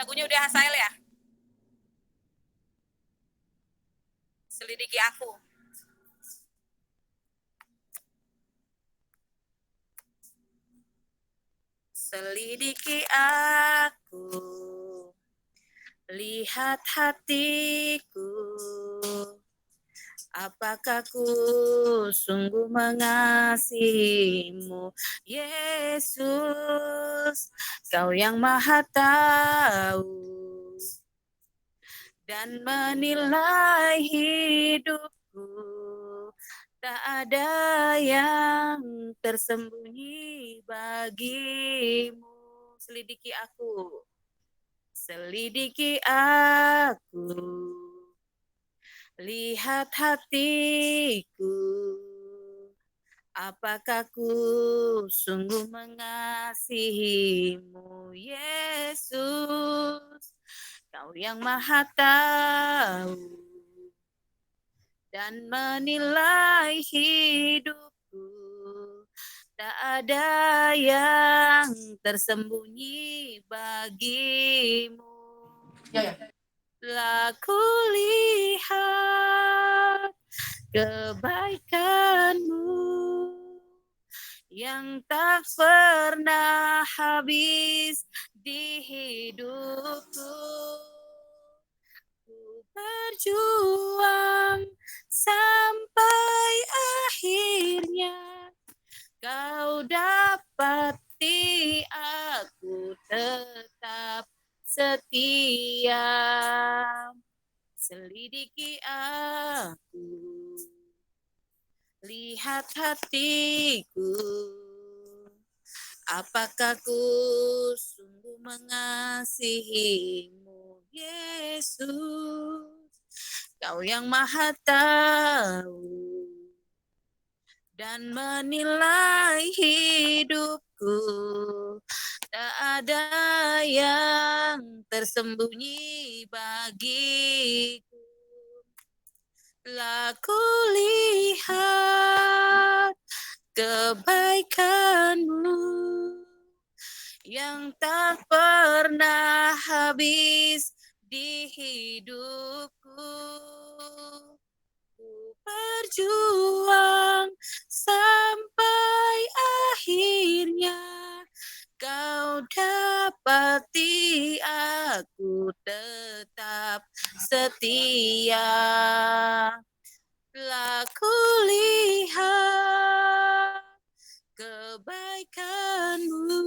Lagunya udah hafal ya? Selidiki aku. Selidiki aku, lihat hatiku, apakah ku sungguh mengasihimu, Yesus, Kau yang Maha Tahu dan menilai hidupku. Tak ada yang tersembunyi bagimu. Selidiki aku. Selidiki aku. Lihat hatiku. Apakah ku sungguh mengasihimu, Yesus, Kau yang Maha Tahu dan menilai hidupku. Tak ada yang tersembunyi bagimu. Laku lihat kebaikanmu yang tak pernah habis di hidupku. Ku berjuang sampai akhirnya Kau dapati aku tetap setia. Selidiki aku, lihat hatiku, apakah ku sungguh mengasihimu, Yesus, Kau yang Maha Tahu dan menilai hidupku. Tak ada yang tersembunyi bagiku. Laku lihat kebaikanmu yang tak pernah habis di hidupku. Ku berjuang sampai akhirnya Kau dapati aku tetap setia. Laku lihat kebaikanmu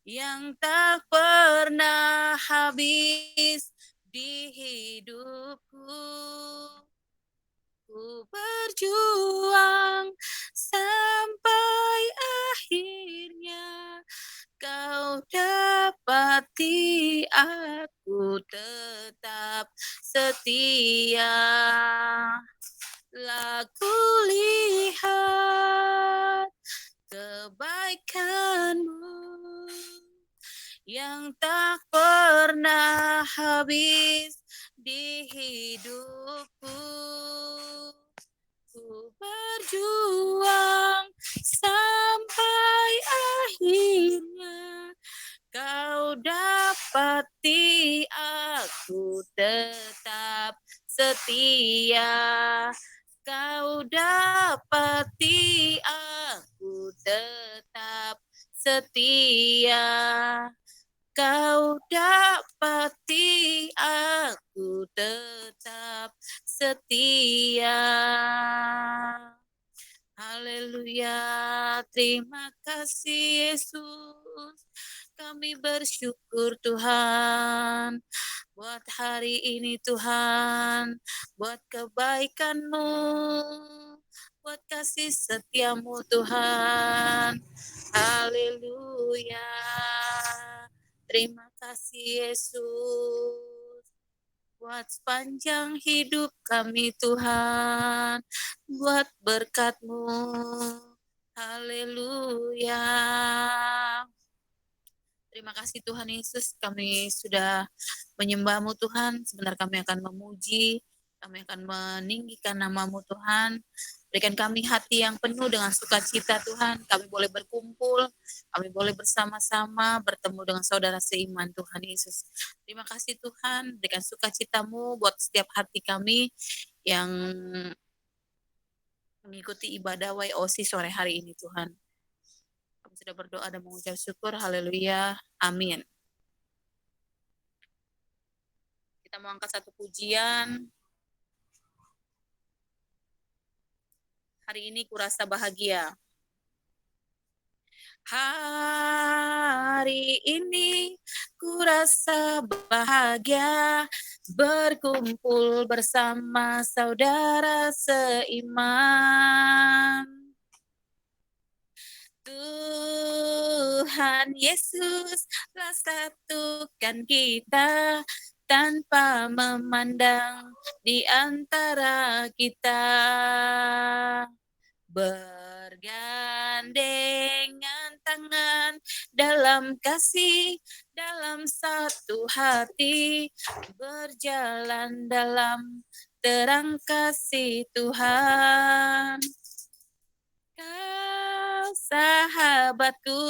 yang tak pernah habis di hidupku. Ku berjuang sampai akhirnya Kau dapati aku tetap setia. Laku lihat kebaikanmu yang tak pernah habis di hidupku. Ku berjuang sampai akhirnya Kau dapati aku tetap setia. Kau dapati aku tetap setia. Kau dapati aku tetap setia. Haleluya, terima kasih Yesus. Kami bersyukur Tuhan buat hari ini Tuhan, buat kebaikan-Mu, buat kasih setia-Mu Tuhan. Haleluya. Terima kasih Yesus buat sepanjang hidup kami Tuhan, buat berkat-Mu. Haleluya. Terima kasih Tuhan Yesus, kami sudah menyembah-Mu Tuhan. Sebentar kami akan memuji, Kami akan meninggikan nama-Mu Tuhan. Berikan kami hati yang penuh dengan sukacita Tuhan. Kami boleh berkumpul, kami boleh bersama-sama bertemu dengan saudara seiman Tuhan Yesus. Terima kasih Tuhan, berikan sukacita-Mu buat setiap hati kami yang mengikuti ibadah YOC sore hari ini Tuhan. Kami sudah berdoa dan mengucap syukur, haleluya, amin. Kita mau angkat satu pujian. Hari ini kurasa bahagia. Hari ini kurasa bahagia berkumpul bersama saudara seiman. Tuhan Yesus telah satukan kita tanpa memandang di antara kita. Bergandengan tangan dalam kasih, dalam satu hati, berjalan dalam terang kasih Tuhan. Kau sahabatku,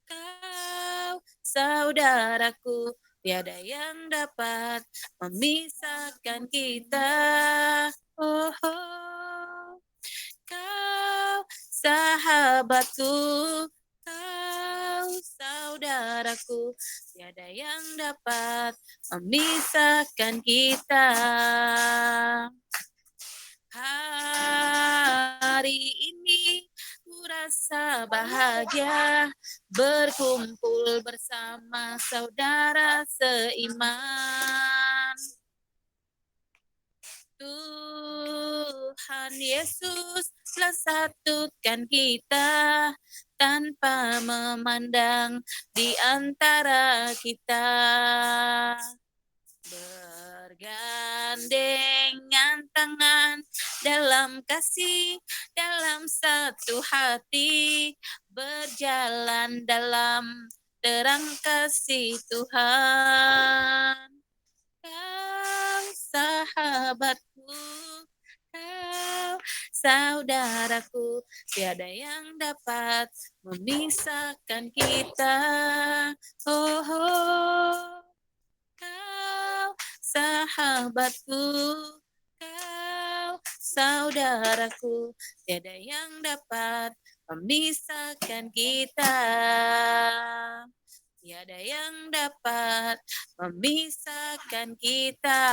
kau saudaraku, tiada yang dapat memisahkan kita. Oh, oh. Kau sahabatku, kau saudaraku, tiada yang dapat memisahkan kita. Hari ini ku rasa bahagia berkumpul bersama saudara seiman. Tuhan Yesus telah satukan kita tanpa memandang di antara kita. Bergandengan tangan dalam kasih, dalam satu hati, berjalan dalam terang kasih Tuhan. Kau sahabatku, kau saudaraku, tiada yang dapat memisahkan kita. Oh, oh. Kau sahabatku, kau saudaraku, tiada yang dapat memisahkan kita. Tiada yang dapat memisahkan kita.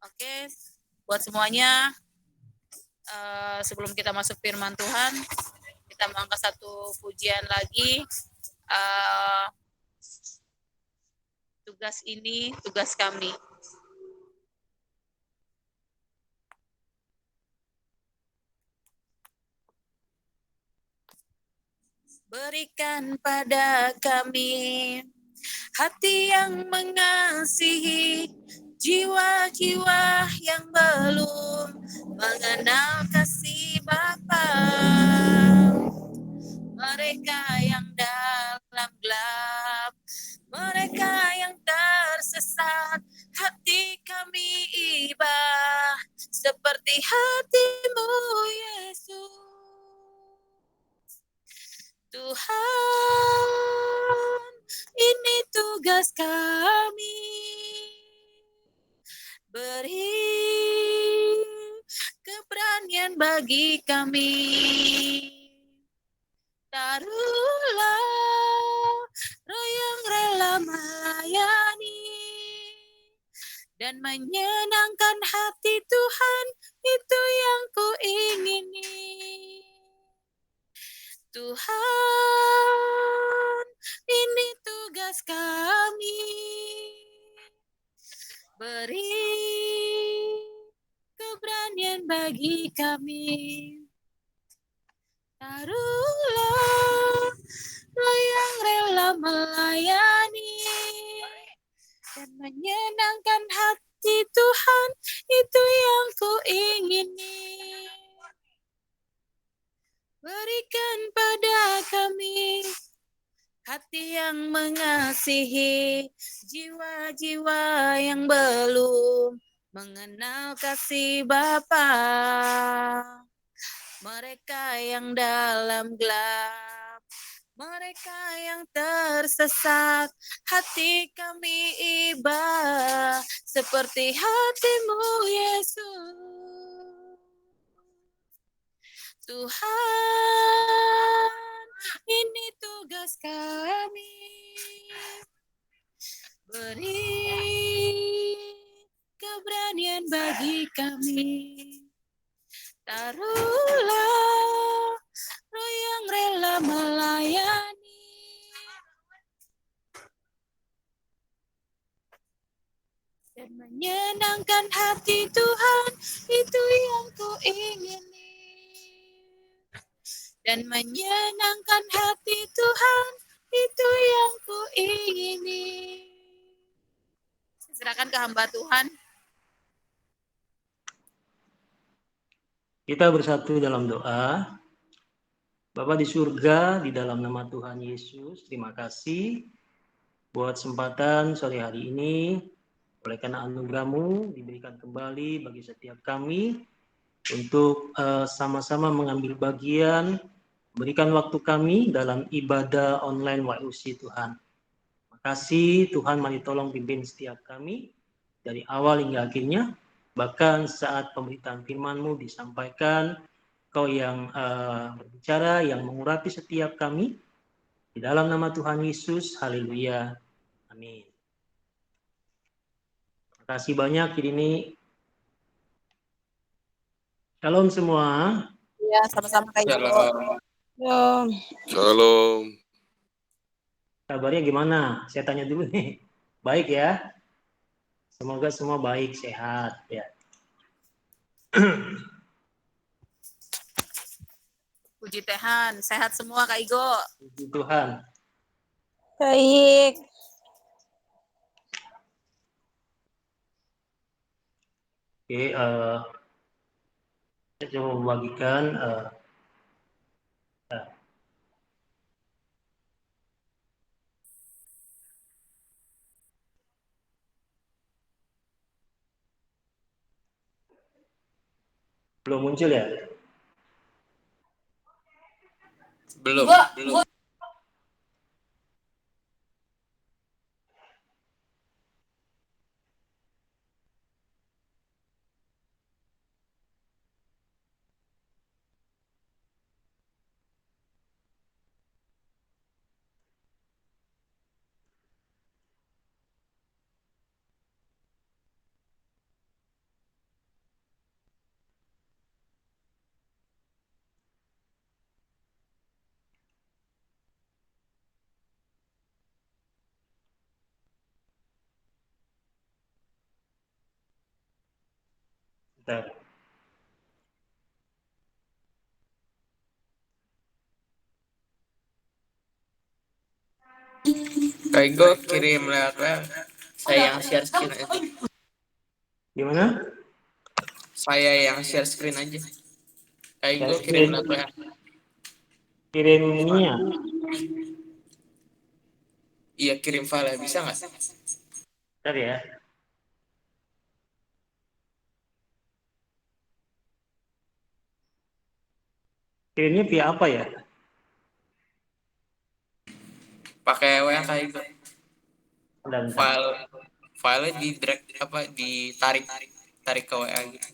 Oke, buat semuanya, sebelum kita masuk firman Tuhan, kita mengangkat satu pujian lagi. Tugas ini, tugas kami. Berikan pada kami hati yang mengasihi, jiwa-jiwa yang belum mengenal kasih Bapa. Mereka yang dalam gelap, mereka yang tersesat, hati kami iba seperti hati-Mu Yesus. Tuhan, ini tugas kami. Beri keberanian bagi kami. Taruhlah roh yang rela melayani dan menyenangkan hati Tuhan, itu yang ku ingini. Tuhan, ini tugas kami. Beri keberanian bagi kami. Taruhlah roh yang rela melayani dan menyenangkan hati Tuhan, itu yang ku ingini. Berikan pada kami hati yang mengasihi jiwa-jiwa yang belum mengenal kasih Bapa. Mereka yang dalam gelap, mereka yang tersesat, hati kami iba seperti hatimu Yesus. Tuhan, ini tugas kami. Beri keberanian bagi kami. Taruhlah roh yang rela melayani. Dan menyenangkan hati Tuhan, itu yang ku ingini. Dan menyenangkan hati Tuhan, itu yang ku ingini. Serahkan ke hamba Tuhan. Kita bersatu dalam doa. Bapa di surga, di dalam nama Tuhan Yesus, terima kasih buat kesempatan sore hari ini. Oleh karena anugerah-Mu diberikan kembali bagi setiap kami untuk sama-sama mengambil bagian, berikan waktu kami dalam ibadah online YUC Tuhan. Terima kasih Tuhan, mari tolong pimpin setiap kami dari awal hingga akhirnya, bahkan saat pemberitaan firman-Mu disampaikan, Kau yang berbicara, yang mengurapi setiap kami. Di dalam nama Tuhan Yesus, haleluya. Amin. Terima kasih banyak ini. Shalom semua. Ya, sama-sama Kak Ibu. Shalom. Shalom. Kabarnya gimana? Saya tanya dulu nih. Baik ya? Semoga semua baik, sehat ya. Puji Tuhan, sehat semua Kak Igo. Puji Tuhan. Baik. Oke, saya coba membagikan belum muncul ya? Belum. Bentar. Kak Igo kirim lewat WA. Saya yang share screen aja. Gimana? Saya yang share screen aja. Kak Igo Share kirim screen. lewat WA. Kirim ininya. Iya, kirim file bisa nggak? Bentar ya. Kirimnya via apa ya? Pakai WA Kak Igo. Bentar. File di drag ditarik ke WA gitu.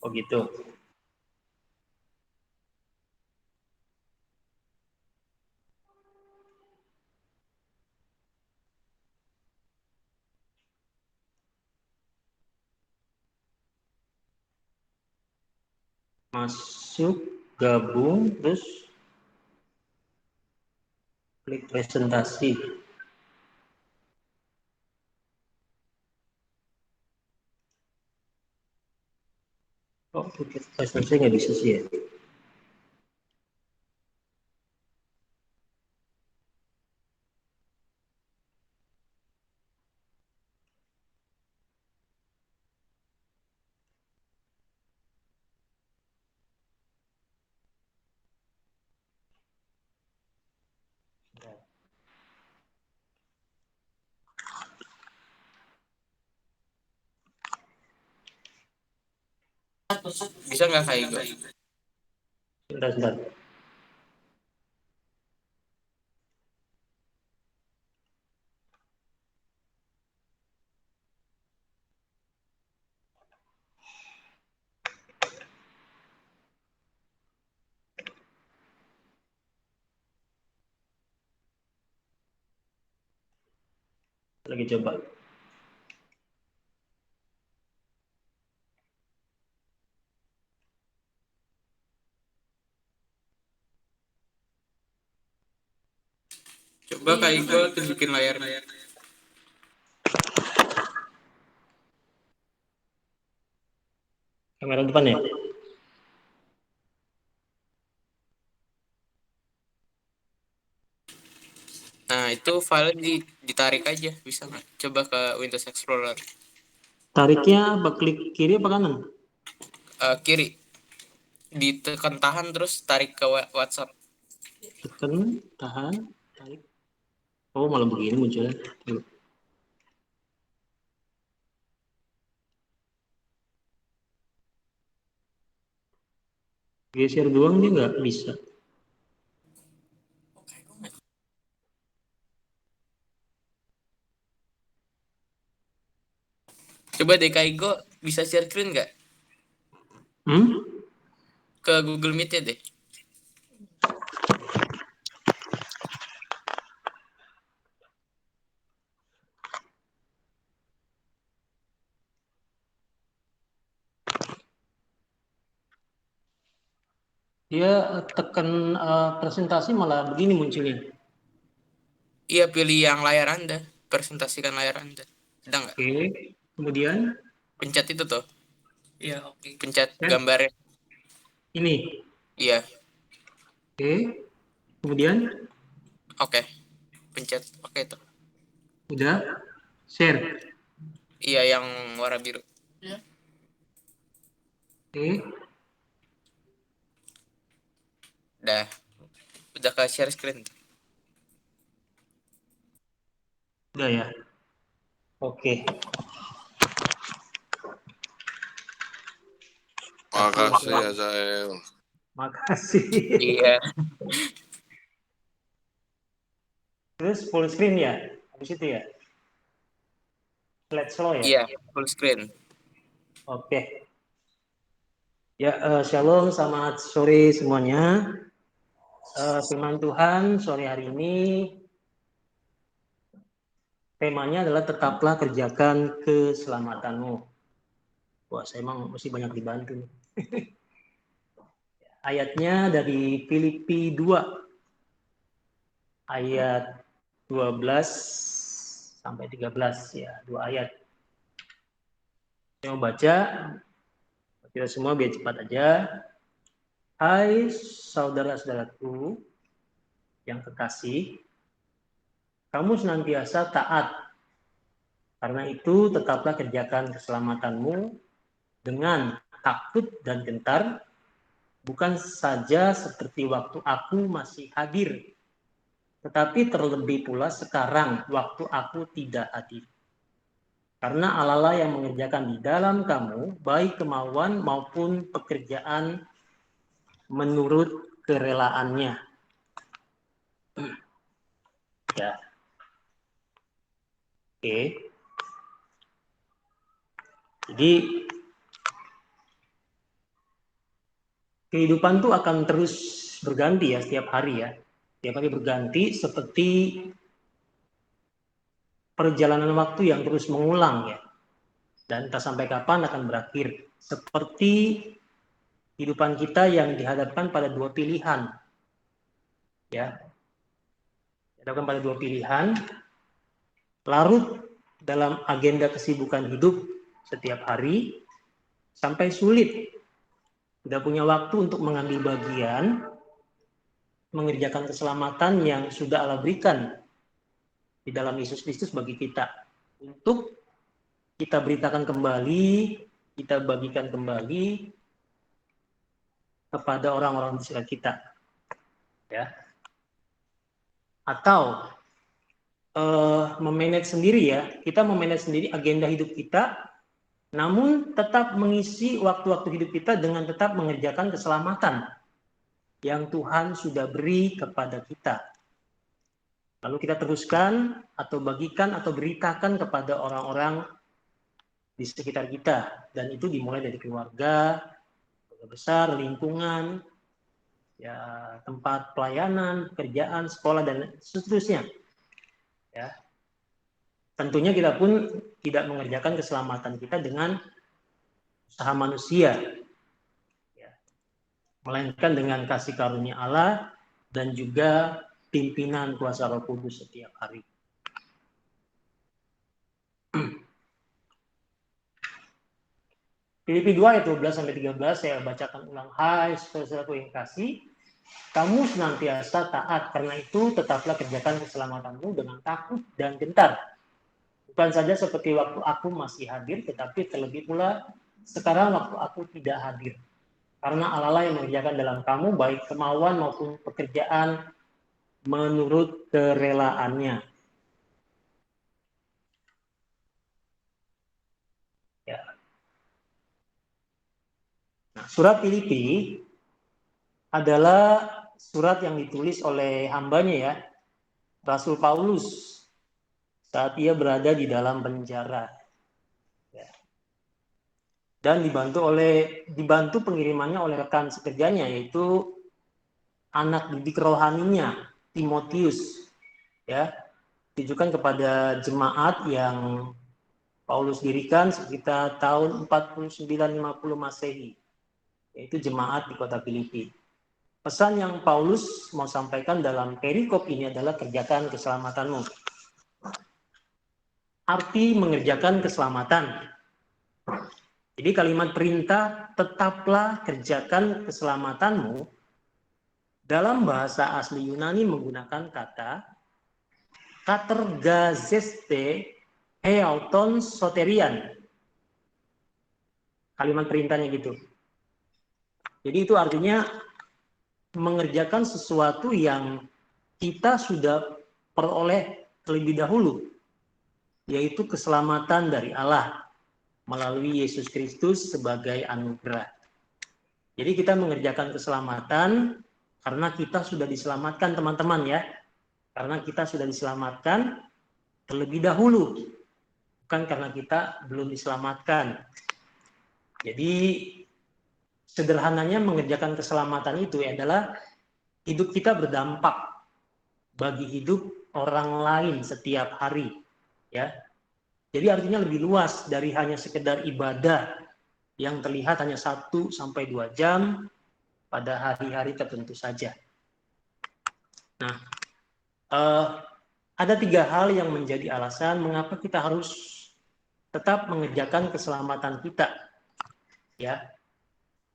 Oh gitu. Masuk, gabung, terus klik presentasi. Oh, klik presentasi nggak bisa sih ya? Bisa nggak Kak Igo? Sebentar. Lagi coba. Coba Kak Igo tunjukin layarnya. Kamera depan ya? Nah, itu file ditarik aja, bisa nggak? Coba ke Windows Explorer. Tariknya apa klik kiri apa kanan? Kiri. Ditekan tahan terus tarik ke WhatsApp. Tekan, tahan, tarik. Oh, malah begini munculnya. Tuh. Geser doang dia nggak bisa. Coba deh Kak Igo bisa share screen nggak? Ke Google Meet ya deh. Dia tekan presentasi malah begini munculnya. Iya, pilih yang layar Anda. Presentasikan layar Anda. Sedang nggak? Oke, kemudian Pencet itu tuh. Iya, oke. Pencet gambarnya. Ini. Iya. Oke, kemudian Oke. Pencet oke tuh. udah share. Iya, yang warna biru. Oke, Udah ke share screen tuh. udah ya. Oke. Makasih ya Zael. Makasih. Iya. Terus full screen ya? Habis itu ya? Slide slow ya? Iya, full screen. Oke. Ya, shalom, selamat sore semuanya. Firman Tuhan sore hari ini temanya adalah tetaplah kerjakan keselamatanmu. Wah, saya emang mesti banyak dibantu. Ayatnya dari Filipi 2 ayat 12 sampai 13 ya, 2 ayat. Saya mau baca, kita semua biar cepat aja. Hai saudara-saudaraku yang kekasih, kamu senantiasa taat. Karena itu tetaplah kerjakan keselamatanmu dengan takut dan gentar, bukan saja seperti waktu aku masih hadir, tetapi terlebih pula sekarang waktu aku tidak hadir. Karena Allah yang mengerjakan di dalam kamu, baik kemauan maupun pekerjaan menurut kerelaannya. Ya. Oke. Jadi kehidupan tuh akan terus berganti ya setiap hari ya. Setiap hari berganti seperti perjalanan waktu yang terus mengulang ya. Dan entah sampai kapan akan berakhir. Seperti kehidupan kita yang dihadapkan pada dua pilihan. Ya. Dihadapkan pada dua pilihan. Larut dalam agenda kesibukan hidup setiap hari sampai sulit. Tidak punya waktu untuk mengambil bagian mengerjakan keselamatan yang sudah Allah berikan di dalam Yesus Kristus bagi kita. Untuk kita beritakan kembali, kita bagikan kembali kepada orang-orang di sekitar kita. Ya. Atau memanage sendiri ya, kita memanage sendiri agenda hidup kita namun tetap mengisi waktu-waktu hidup kita dengan tetap mengerjakan keselamatan yang Tuhan sudah beri kepada kita. Lalu kita teruskan atau bagikan atau beritakan kepada orang-orang di sekitar kita. Dan itu dimulai dari keluarga, keluarga besar, lingkungan, ya, tempat pelayanan, pekerjaan, sekolah, dan seterusnya. Ya. Tentunya kita pun tidak mengerjakan keselamatan kita dengan usaha manusia, ya, melainkan dengan kasih karunia Allah dan juga pimpinan kuasa Roh Kudus setiap hari. Filipi 2 ayat 12-13 saya bacakan ulang. Hai saudara-saudaraku yang kasih, kamu senantiasa taat, karena itu tetaplah kerjakan keselamatanmu dengan takut dan gentar. Bukan saja seperti waktu aku masih hadir, tetapi terlebih pula sekarang waktu aku tidak hadir. Karena Allah yang mengerjakan dalam kamu baik kemauan maupun pekerjaan menurut kerelaannya. Ya. Nah, surat Filipi adalah surat yang ditulis oleh hambanya ya, Rasul Paulus, saat ia berada di dalam penjara. Ya. Dan dibantu pengirimannya oleh rekan sekerjanya, yaitu anak didik rohaninya, Timotius. Ya, ditujukan kepada jemaat yang Paulus dirikan sekitar tahun 49-50 Masehi, yaitu jemaat di kota Filipi. Pesan yang Paulus mau sampaikan dalam perikop ini adalah kerjakan keselamatanmu. Arti mengerjakan keselamatan. Jadi kalimat perintah tetaplah kerjakan keselamatanmu dalam bahasa asli Yunani menggunakan kata katergazeste heauton soterian. Kalimat perintahnya gitu. Jadi itu artinya mengerjakan sesuatu yang kita sudah peroleh terlebih dahulu, yaitu keselamatan dari Allah melalui Yesus Kristus sebagai anugerah. Jadi kita mengerjakan keselamatan karena kita sudah diselamatkan, teman-teman ya. Karena kita sudah diselamatkan terlebih dahulu, bukan karena kita belum diselamatkan. Jadi sederhananya mengerjakan keselamatan itu adalah hidup kita berdampak bagi hidup orang lain setiap hari, ya. Jadi artinya lebih luas dari hanya sekedar ibadah yang terlihat hanya 1-2 jam pada hari-hari tertentu saja. Nah, ada 3 hal yang menjadi alasan mengapa kita harus tetap mengerjakan keselamatan kita. Ya,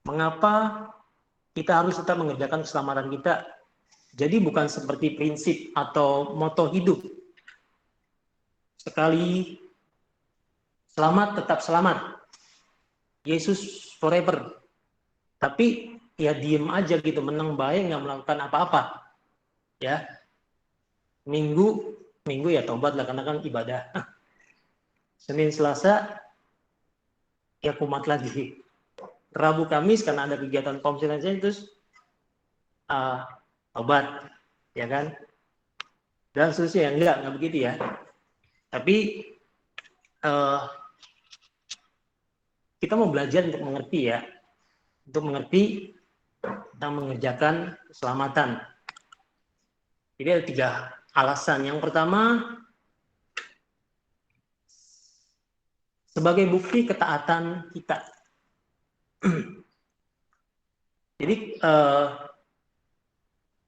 mengapa kita harus tetap mengerjakan keselamatan kita? Jadi bukan seperti prinsip atau moto hidup. Sekali selamat, tetap selamat. Yesus forever. Tapi ya diem aja gitu, menang baik, nggak melakukan apa-apa. Ya, minggu ya tobat lah, karena kan ibadah. Senin Selasa ya kumat lagi. Rabu Kamis karena ada kegiatan komsel aja, terus tobat, ya kan? Dan seterusnya, enggak begitu ya. Tapi kita mau belajar untuk mengerti ya, untuk mengerti tentang mengerjakan keselamatan. Jadi ada 3 alasan. Yang pertama, sebagai bukti ketaatan kita. Jadi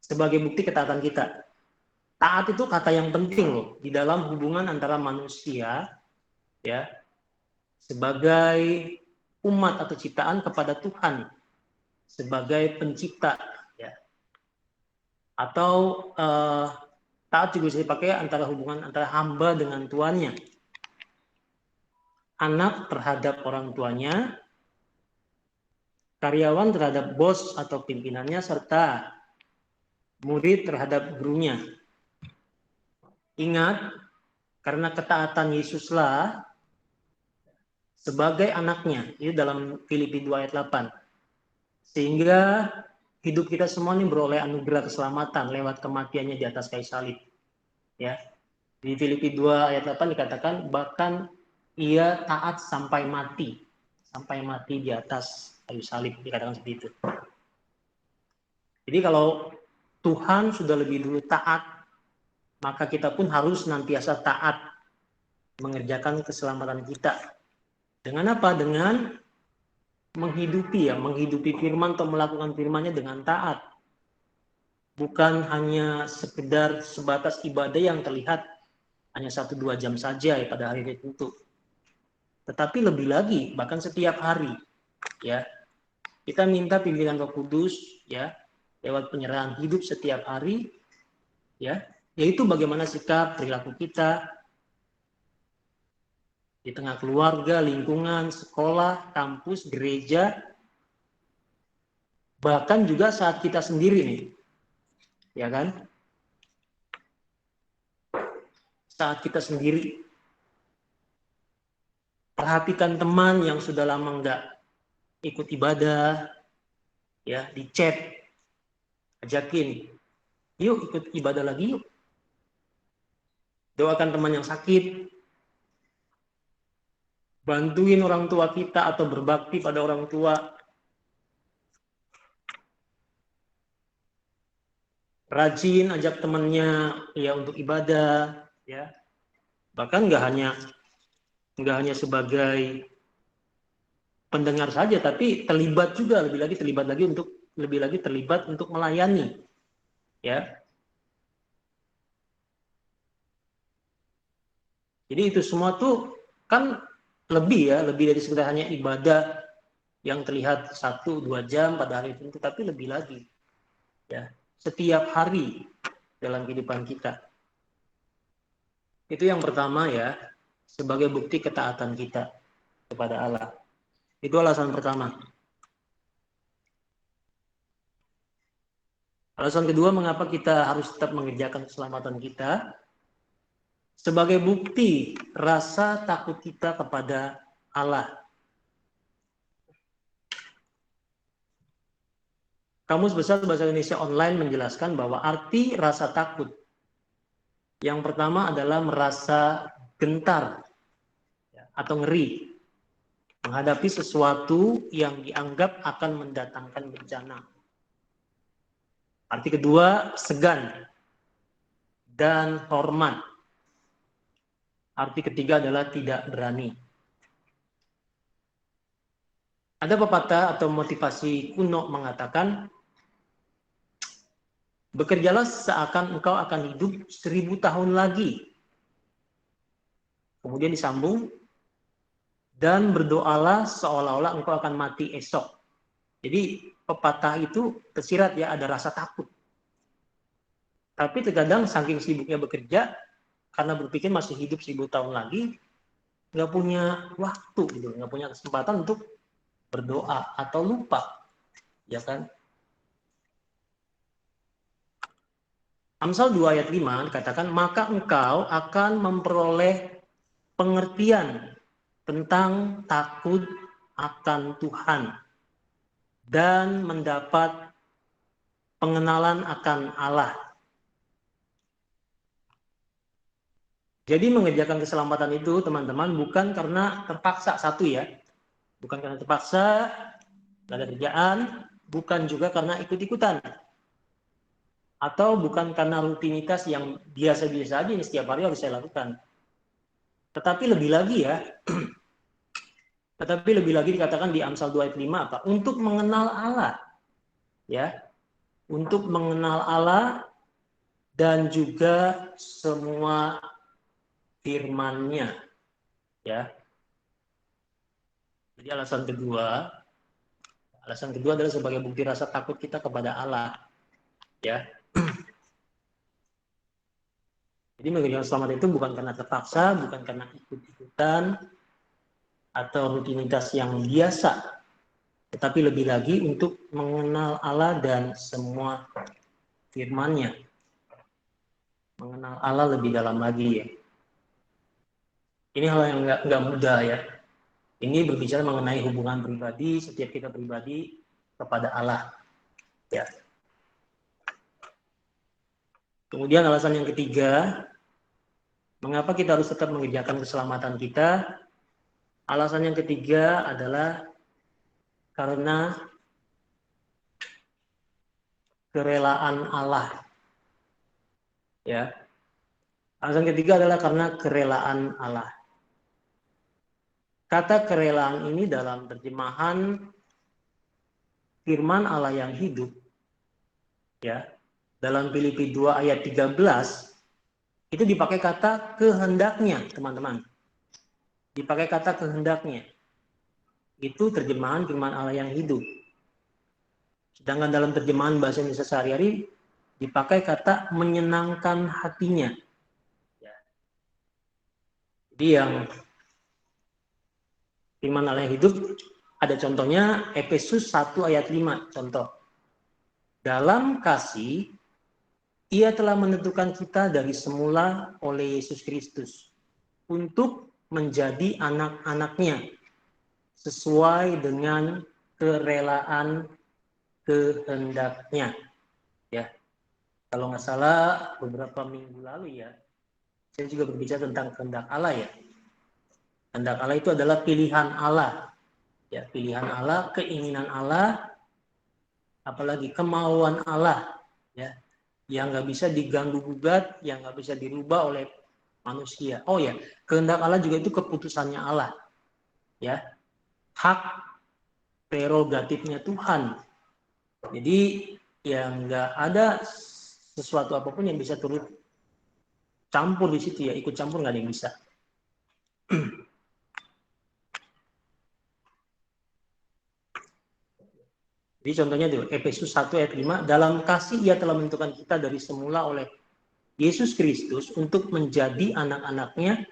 sebagai bukti ketaatan kita. Taat itu kata yang penting loh di dalam hubungan antara manusia ya, sebagai umat atau ciptaan kepada Tuhan sebagai pencipta ya. Atau taat juga bisa dipakai antara hubungan antara hamba dengan tuannya. Anak terhadap orang tuanya, karyawan terhadap bos atau pimpinannya, serta murid terhadap gurunya. Ingat, karena ketaatan Yesuslah sebagai anaknya. Itu dalam Filipi 2 ayat 8. Sehingga hidup kita semua ini beroleh anugerah keselamatan lewat kematiannya di atas kayu salib. Ya. Di Filipi 2 ayat 8 dikatakan bahkan ia taat sampai mati di atas kayu salib, dikatakan seperti itu. Jadi kalau Tuhan sudah lebih dulu taat, maka kita pun harus senantiasa taat mengerjakan keselamatan kita. Dengan apa? Dengan menghidupi firman atau melakukan firman-Nya dengan taat. Bukan hanya sekedar sebatas ibadah yang terlihat hanya 1-2 jam saja ya pada hari tertentu. Tetapi lebih lagi, bahkan setiap hari, ya, kita minta pimpinan Roh Kudus, ya, lewat penyerahan hidup setiap hari, ya, yaitu bagaimana sikap perilaku kita di tengah keluarga, lingkungan, sekolah, kampus, gereja, bahkan juga saat kita sendiri nih, ya kan? Saat kita sendiri, perhatikan teman yang sudah lama nggak ikut ibadah, ya, di chat, ajakin, yuk ikut ibadah lagi yuk. Doakan teman yang sakit, bantuin orang tua kita atau berbakti pada orang tua, rajin ajak temannya ya untuk ibadah, ya. Bahkan nggak hanya sebagai pendengar saja, tapi terlibat juga, lebih lagi terlibat untuk melayani, ya. Jadi itu semua tuh kan lebih dari sekedar hanya ibadah yang terlihat 1-2 jam pada hari itu, tapi lebih lagi, ya, setiap hari dalam kehidupan kita. Itu yang pertama ya, sebagai bukti ketaatan kita kepada Allah. Itu alasan pertama. Alasan kedua, mengapa kita harus tetap mengerjakan keselamatan kita? Sebagai bukti rasa takut kita kepada Allah. Kamus Besar Bahasa Indonesia Online menjelaskan bahwa arti rasa takut yang pertama adalah merasa gentar atau ngeri menghadapi sesuatu yang dianggap akan mendatangkan bencana. Arti kedua, segan dan hormat. Arti ketiga adalah tidak berani. Ada pepatah atau motivasi kuno mengatakan, bekerjalah seakan engkau akan hidup 1000 tahun lagi. Kemudian disambung, dan berdoalah seolah-olah engkau akan mati esok. Jadi pepatah itu tersirat ya, ada rasa takut. Tapi terkadang saking sibuknya bekerja, karena berpikir masih hidup 1000 tahun lagi, nggak punya waktu, gitu, nggak punya kesempatan untuk berdoa atau lupa, ya kan? Amsal 2 ayat 5 dikatakan, maka engkau akan memperoleh pengertian tentang takut akan Tuhan dan mendapat pengenalan akan Allah. Jadi mengerjakan keselamatan itu, teman-teman, bukan karena terpaksa, satu ya. Bukan karena terpaksa, nggak ada kerjaan, bukan juga karena ikut-ikutan. Atau bukan karena rutinitas yang biasa-biasa aja, ini setiap hari harus saya lakukan. Tetapi lebih lagi dikatakan di Amsal 2 ayat 5 apa? Untuk mengenal Allah. Ya. Untuk mengenal Allah dan juga semua firman-Nya, ya. Jadi alasan kedua adalah sebagai bukti rasa takut kita kepada Allah, ya. Jadi mengerjakan selamat itu bukan karena terpaksa, bukan karena ikut-ikutan atau rutinitas yang biasa, tetapi lebih lagi untuk mengenal Allah dan semua firman-Nya. Mengenal Allah lebih dalam lagi ya. Ini hal yang nggak mudah ya. Ini berbicara mengenai hubungan pribadi setiap kita pribadi kepada Allah. Ya. Kemudian alasan yang ketiga, mengapa kita harus tetap mengerjakan keselamatan kita? Alasan yang ketiga adalah karena kerelaan Allah. Ya. Alasan ketiga adalah karena kerelaan Allah. Kata kerelaan ini dalam terjemahan firman Allah yang hidup, ya, dalam Filipi 2 ayat 13, itu dipakai kata kehendaknya, teman-teman. Dipakai kata kehendaknya. Itu terjemahan firman Allah yang hidup. Sedangkan dalam terjemahan bahasa Indonesia sehari-hari dipakai kata menyenangkan hatinya. Ya. Jadi yang firman Allah yang hidup ada contohnya Efesus 1 ayat 5 contoh. Dalam kasih Ia telah menentukan kita dari semula oleh Yesus Kristus untuk menjadi anak-anaknya sesuai dengan kerelaan kehendaknya. Ya, kalau nggak salah beberapa minggu lalu ya, saya juga berbicara tentang kehendak Allah ya. Kehendak Allah itu adalah pilihan Allah, ya, pilihan Allah, keinginan Allah, apalagi kemauan Allah, ya, yang nggak bisa diganggu gugat, yang nggak bisa dirubah oleh manusia. Oh ya, kehendak Allah juga itu keputusannya Allah, ya, hak prerogatifnya Tuhan. Jadi yang nggak ada sesuatu apapun yang bisa turut campur di situ ya, ikut campur nggak ada yang bisa. Jadi contohnya itu Efesus 1 ayat 5, dalam kasih Ia telah menentukan kita dari semula oleh Yesus Kristus untuk menjadi anak-anaknya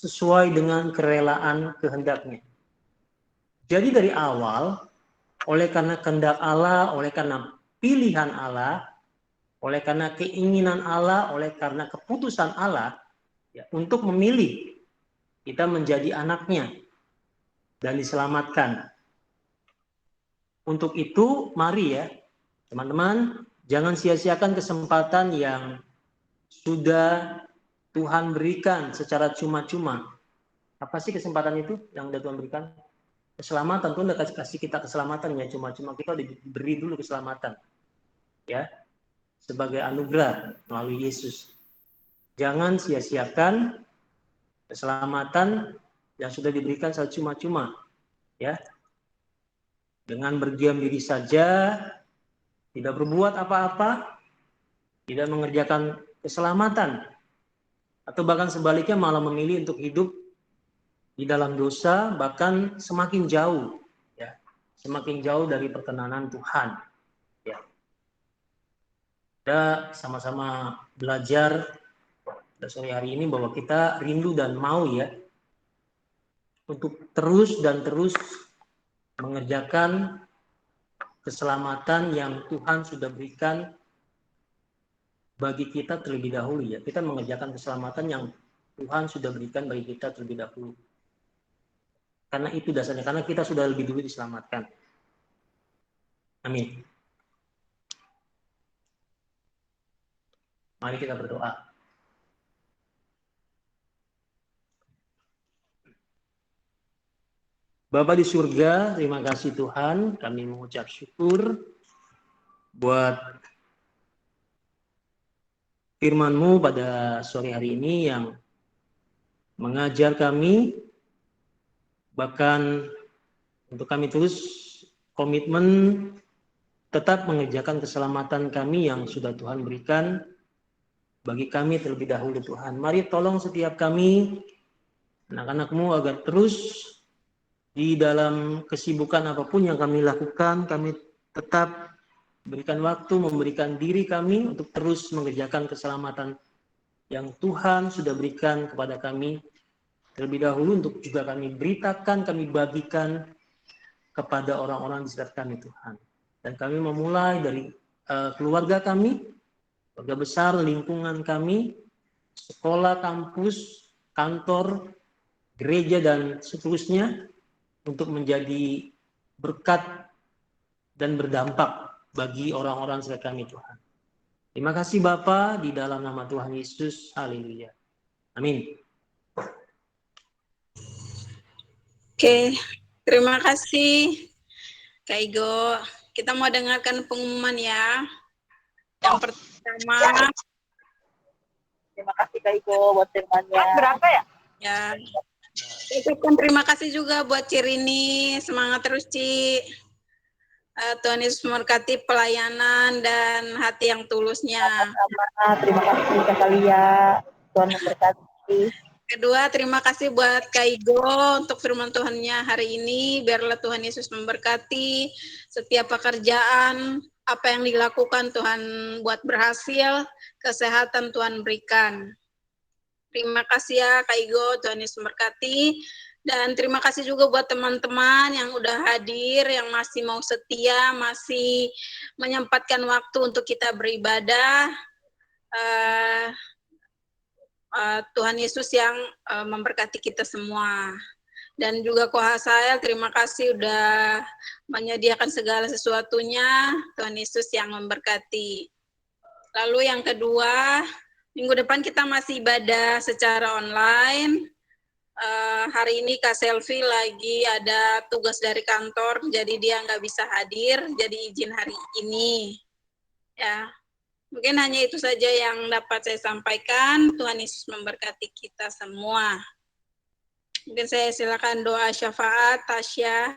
sesuai dengan kerelaan kehendaknya. Jadi dari awal, oleh karena kehendak Allah, oleh karena pilihan Allah, oleh karena keinginan Allah, oleh karena keputusan Allah, ya, untuk memilih kita menjadi anaknya dan diselamatkan. Untuk itu, mari ya, teman-teman, jangan sia-siakan kesempatan yang sudah Tuhan berikan secara cuma-cuma. Apa sih kesempatan itu yang sudah Tuhan berikan? Keselamatan. Tuhan sudah kasih kita keselamatan ya, cuma-cuma kita diberi dulu keselamatan. Ya, sebagai anugerah melalui Yesus. Jangan sia-siakan keselamatan yang sudah diberikan secara cuma-cuma. Ya. Dengan berdiam diri saja, tidak berbuat apa-apa, tidak mengerjakan keselamatan, atau bahkan sebaliknya malah memilih untuk hidup di dalam dosa, bahkan semakin jauh, ya, semakin jauh dari perkenanan Tuhan. Ya. Kita sama-sama belajar sore hari ini bahwa kita rindu dan mau ya untuk terus dan terus mengerjakan keselamatan yang Tuhan sudah berikan bagi kita terlebih dahulu ya. Kita mengerjakan keselamatan yang Tuhan sudah berikan bagi kita terlebih dahulu. Karena itu dasarnya, karena kita sudah lebih dulu diselamatkan. Amin. Mari kita berdoa. Bapa di surga, terima kasih Tuhan, kami mengucap syukur buat firman-Mu pada sore hari ini yang mengajar kami, bahkan untuk kami terus komitmen tetap mengerjakan keselamatan kami yang sudah Tuhan berikan bagi kami terlebih dahulu Tuhan. Mari tolong setiap kami, anak-anak-Mu agar terus di dalam kesibukan apapun yang kami lakukan, kami tetap berikan waktu, memberikan diri kami untuk terus mengerjakan keselamatan yang Tuhan sudah berikan kepada kami terlebih dahulu, untuk juga kami beritakan, kami bagikan kepada orang-orang di sekitar kami Tuhan. Dan kami memulai dari keluarga kami, keluarga besar, lingkungan kami, sekolah, kampus, kantor, gereja, dan seterusnya. untuk menjadi berkat dan berdampak bagi orang-orang sekitar kami Tuhan. Terima kasih Bapa, di dalam nama Tuhan Yesus. Haleluya. Amin. Oke, terima kasih Kak Igo. Kita mau dengarkan pengumuman ya. Yang pertama, Terima kasih Kak Iko buat firman-Nya. Berapa ya? ya. Ucapkan terima kasih juga buat Cirini. Semangat terus, Ci. Tuhan Yesus memberkati pelayanan dan hati yang tulusnya. Sama-sama. Terima kasih Kak Kalia. Tuhan memberkati. Kedua, terima kasih buat Kak Igo untuk firman Tuhannya hari ini. Biarlah Tuhan Yesus memberkati setiap pekerjaan, apa yang dilakukan Tuhan buat berhasil, kesehatan Tuhan berikan. Terima kasih ya Kak Igo, Tuhan Yesus memberkati. Dan terima kasih juga buat teman-teman yang udah hadir, yang masih mau setia, masih menyempatkan waktu untuk kita beribadah. Tuhan Yesus yang memberkati kita semua. Dan juga Kohasael, terima kasih udah menyediakan segala sesuatunya. Tuhan Yesus yang memberkati. Lalu yang kedua, minggu depan kita masih ibadah secara online. Hari ini Kak Selvi lagi ada tugas dari kantor, jadi dia nggak bisa hadir, jadi izin hari ini. Ya, mungkin hanya itu saja yang dapat saya sampaikan. Tuhan Yesus memberkati kita semua. Mungkin saya silakan doa syafaat, Tasya.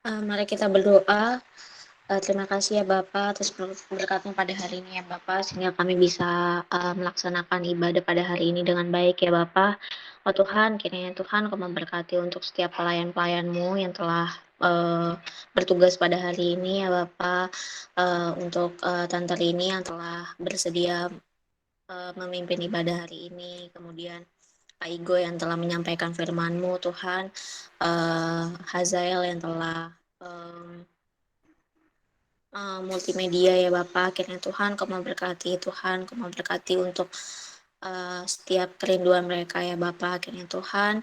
Mari kita berdoa. Terima kasih ya Bapak atas berkatnya pada hari ini ya Bapak, sehingga kami bisa melaksanakan ibadah pada hari ini dengan baik ya Bapak. Oh Tuhan, kiranya Tuhan Kau memberkati untuk setiap pelayan-pelayan-Mu yang telah bertugas pada hari ini ya Bapak, untuk Tante Rini yang telah bersedia memimpin ibadah hari ini, kemudian Pak Igo yang telah menyampaikan firman-Mu Tuhan, Hazael yang telah multimedia ya Bapak, kiranya Tuhan Kau memberkati, Tuhan Kau memberkati untuk setiap kerinduan mereka ya Bapak, kiranya Tuhan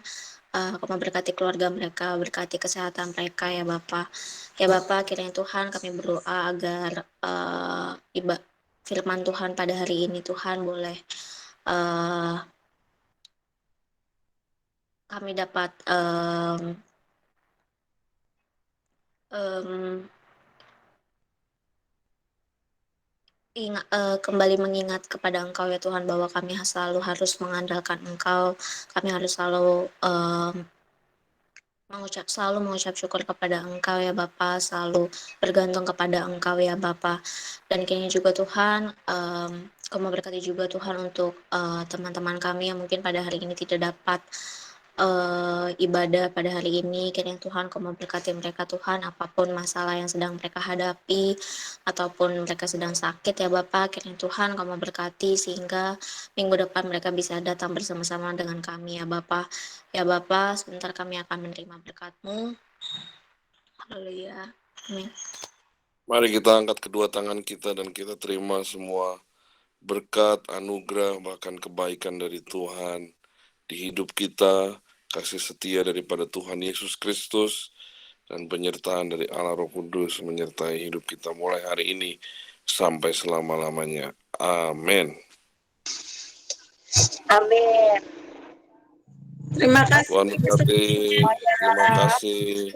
Kau memberkati keluarga mereka, berkati kesehatan mereka ya Bapak. Ya Bapak, kiranya Tuhan kami berdoa agar firman Tuhan pada hari ini Tuhan boleh kami dapat kembali mengingat kepada Engkau ya Tuhan, bahwa kami selalu harus mengandalkan Engkau, kami harus selalu mengucap syukur kepada Engkau ya Bapa, selalu bergantung kepada Engkau ya Bapa. Dan kini juga Tuhan, Kau memberkati juga Tuhan untuk teman-teman kami yang mungkin pada hari ini tidak dapat ibadah pada hari ini. Kiranya Tuhan Kau memberkati mereka Tuhan, apapun masalah yang sedang mereka hadapi ataupun mereka sedang sakit ya Bapak, kiranya Tuhan Kau memberkati sehingga minggu depan mereka bisa datang bersama-sama dengan kami ya Bapak. Ya Bapak, sebentar kami akan menerima berkat-Mu. Haleluya. Amin. Mari kita angkat kedua tangan kita dan kita terima semua berkat, anugerah, bahkan kebaikan dari Tuhan di hidup kita, kasih setia daripada Tuhan Yesus Kristus, dan penyertaan dari Allah Roh Kudus menyertai hidup kita mulai hari ini sampai selama-lamanya. Amin. Amin. Terima kasih. Tuhan berkati. Terima kasih.